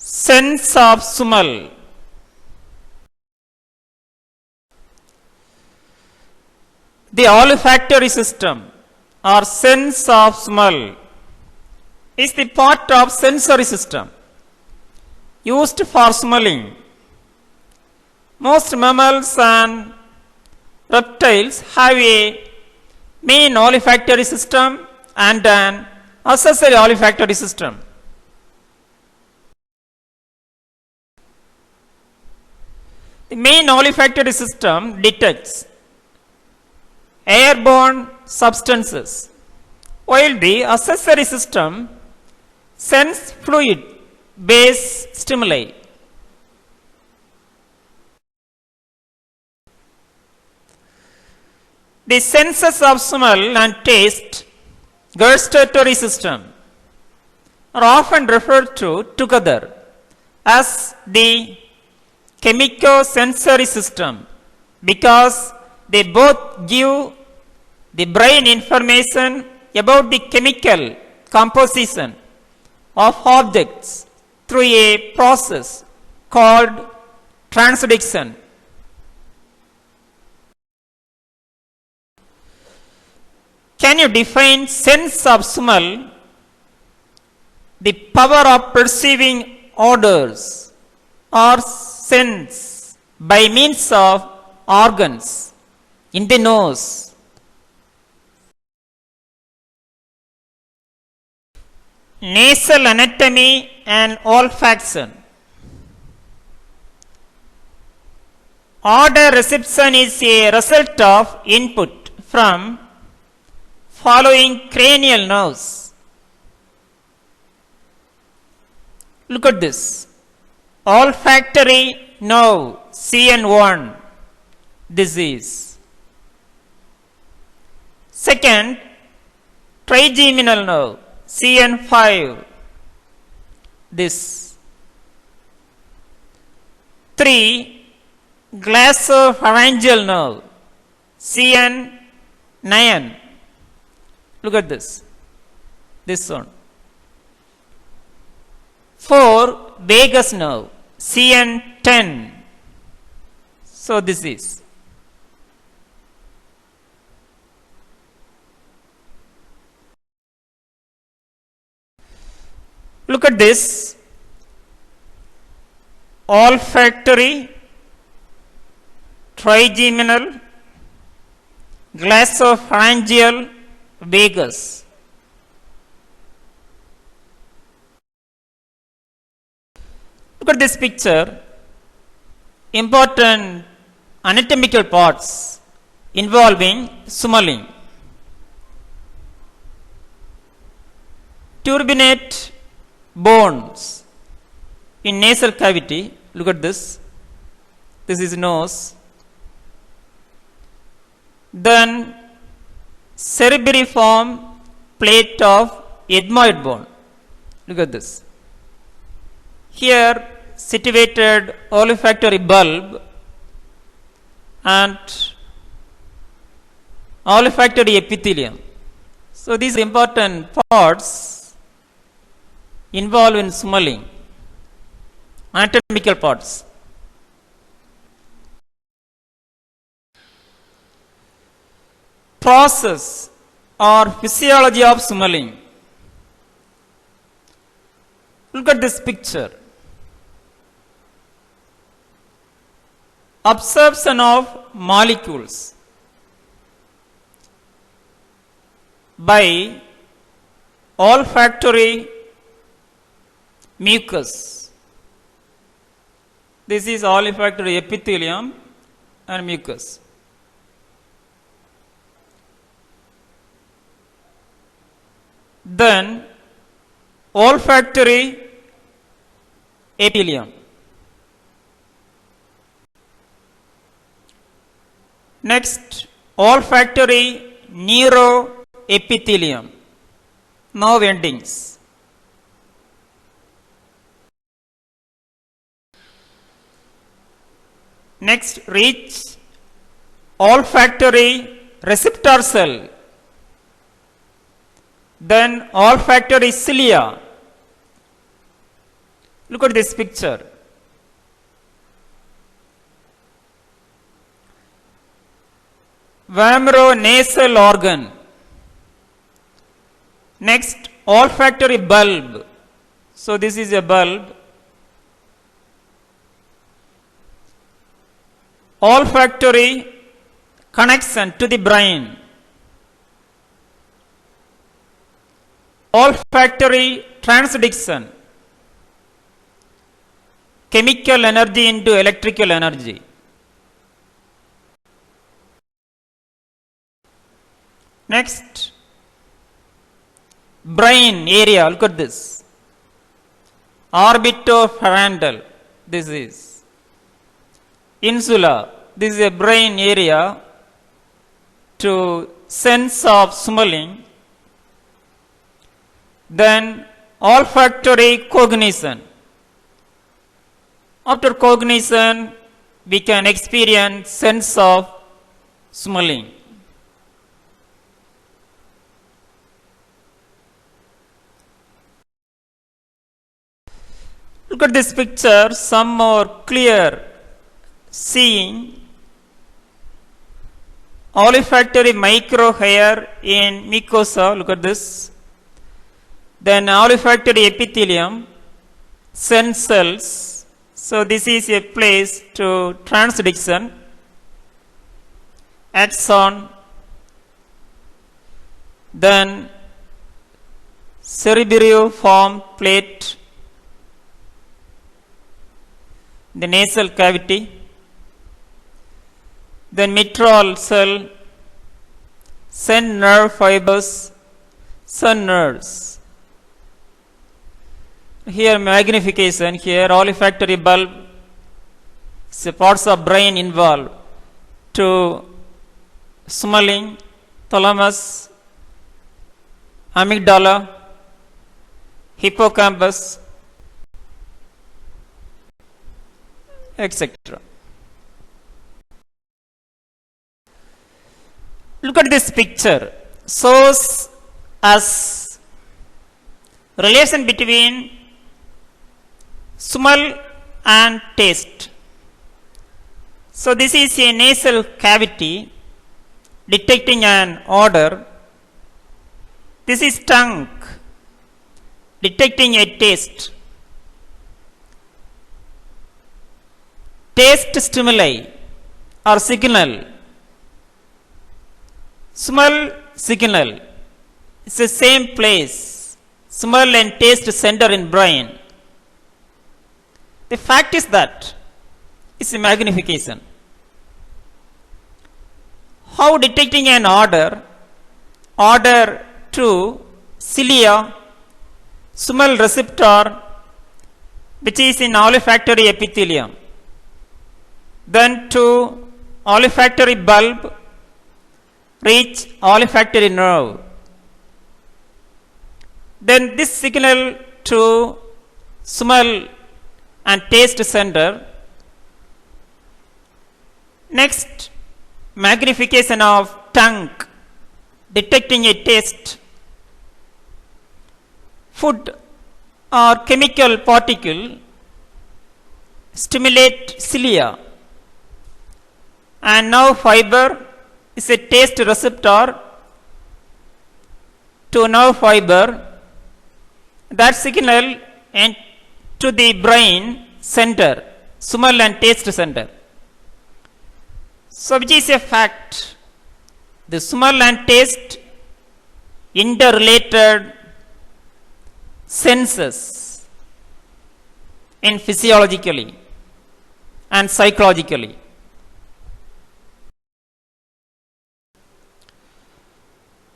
Sense of smell. The olfactory system or sense of smell is the part of sensory system used for smelling. Most mammals and reptiles have a main olfactory system and an accessory olfactory system. The main olfactory system detects airborne substances, while the accessory system sends fluid-based stimuli. The senses of smell and taste, gustatory system, are often referred to together as the chemicosensory system because they both give the brain information about the chemical composition of objects through a process called transduction. Can you define sense of smell? The power of perceiving odors or sense by means of organs in the nose, nasal anatomy and olfaction. Odor reception is a result of input from following cranial nerves. Look at this. Olfactory nerve CN1. This is. Second, trigeminal nerve CN5. This. 3. Glossopharyngeal nerve CN9. Look at this. This one. 4. Vagus nerve CN10. So this is. Look at this. Olfactory, trigeminal, glossopharyngeal, vagus. Look at this picture. Important anatomical parts involving smelling. Turbinate bones in nasal cavity. Look at this. This is nose. Then cerebriform plate of ethmoid bone. Look at this. Here situated olfactory bulb and olfactory epithelium. So these important parts involved in smelling, anatomical parts. Process or physiology of smelling. Look at this picture. Absorption of molecules by olfactory mucus. This is olfactory epithelium and mucus. Then olfactory epithelium. Next, olfactory neuroepithelium, nerve endings. Next, reach olfactory receptor cell, then olfactory cilia, Look at this picture. Vomeronasal organ. Next, olfactory bulb. So this is a bulb. Olfactory connection to the brain. Olfactory transduction. Chemical energy into electrical energy. Next, brain area. Look at this. Orbitopharyngeal. This is insula. This is a brain area to sense of smelling. Then olfactory cognition. After cognition, we can experience sense of smelling. Look at this picture, some more clear seeing. Olfactory micro hair in mucosa, look at this. Then olfactory epithelium, sense cells. So this is a place to transduction. Axon. Then cerebriform plate, the nasal cavity. Then mitral cell, sen nerve fibers, sun nerves. Here magnification, here olfactory bulb, so parts of brain involved to smelling, thalamus, amygdala, hippocampus, etc. Look at this picture, shows us relation between smell and taste. So this is a nasal cavity detecting an odor. This is tongue detecting a taste. Taste stimuli or signal. Smell signal. It's the same place. Smell and taste center in brain. The fact is that it's a magnification. How detecting an odor? Odor to cilia, smell receptor, which is in olfactory epithelium. Then to olfactory bulb, reach olfactory nerve. Then this signal to smell and taste center. Next, magnification of tongue, detecting a taste. Food or chemical particle stimulate cilia, and nerve fiber is a taste receptor to nerve fiber. That signal and to the brain center, smell and taste center. So which is a fact? The smell and taste interrelated senses in physiologically and psychologically.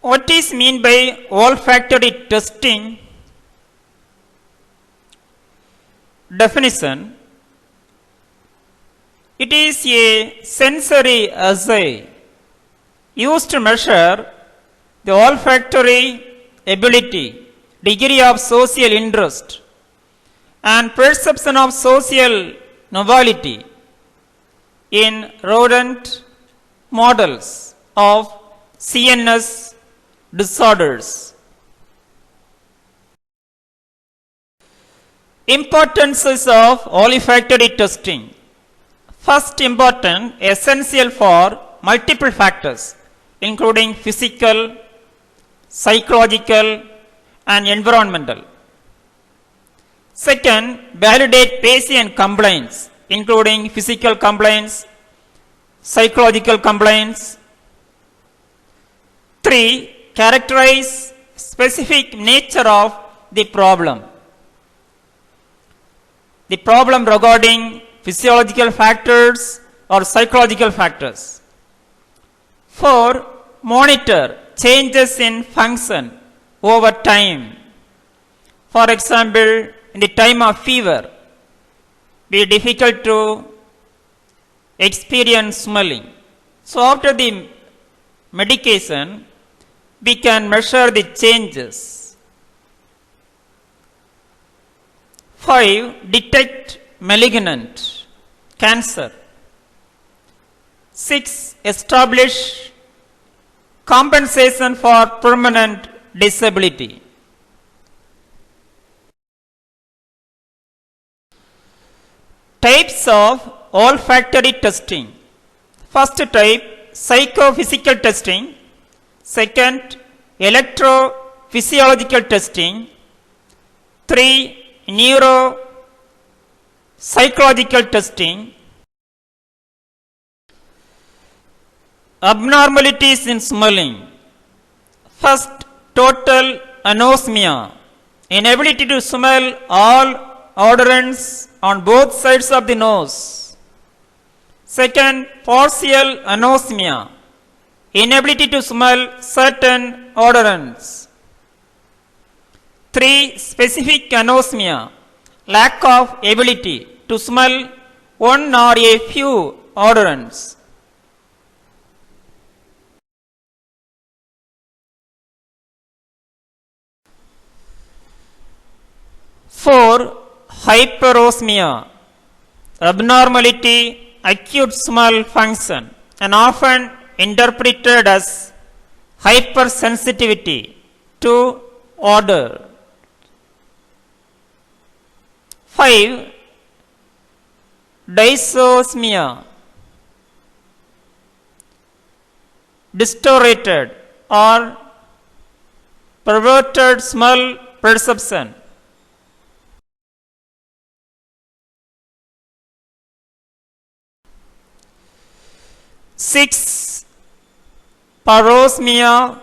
What is mean by olfactory testing? Definition: it is a sensory assay used to measure the olfactory ability, degree of social interest, and perception of social novelty in rodent models of CNS disorders. Importances of olfactory testing. First important, essential for multiple factors, including physical, psychological, and environmental. Second, validate patient complaints, including physical complaints, psychological complaints. 3. Characterize specific nature of the problem. The problem regarding physiological factors or psychological factors. 4. Monitor changes in function over time. For example, in the time of fever, be difficult to experience smelling. So after the medication, we can measure the changes. 5. Detect malignant cancer. 6. Establish compensation for permanent disability. Types of olfactory testing. First type, psychophysical testing. Second, electrophysiological testing. 3. Neuropsychological testing. Abnormalities in smelling. First, total anosmia, inability to smell all odorants on both sides of the nose. Second, partial anosmia, inability to smell certain odorants. 3. Specific anosmia, lack of ability to smell one or a few odorants. 4. Hyperosmia, abnormality, acute smell function, and often interpreted as hypersensitivity to odor. 5. Dysosmia, distorted or perverted smell perception. 6. Parosmia,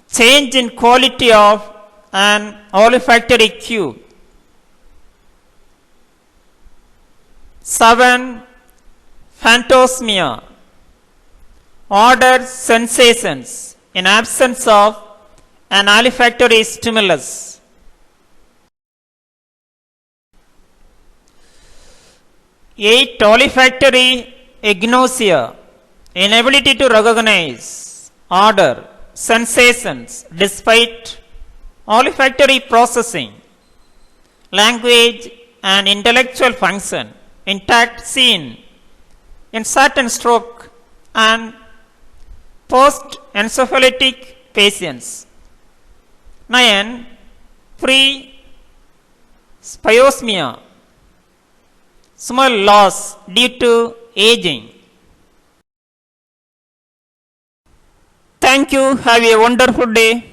change in quality of an olfactory cue. 7. Phantosmia, odor sensations in absence of an olfactory stimulus. 8. Olfactory agnosia, inability to recognize odor sensations despite olfactory processing, language and intellectual function intact seen in certain stroke and post-encephalitic patients. 9. Pre-spaiosmia, smell loss due to aging. Thank you. Have a wonderful day.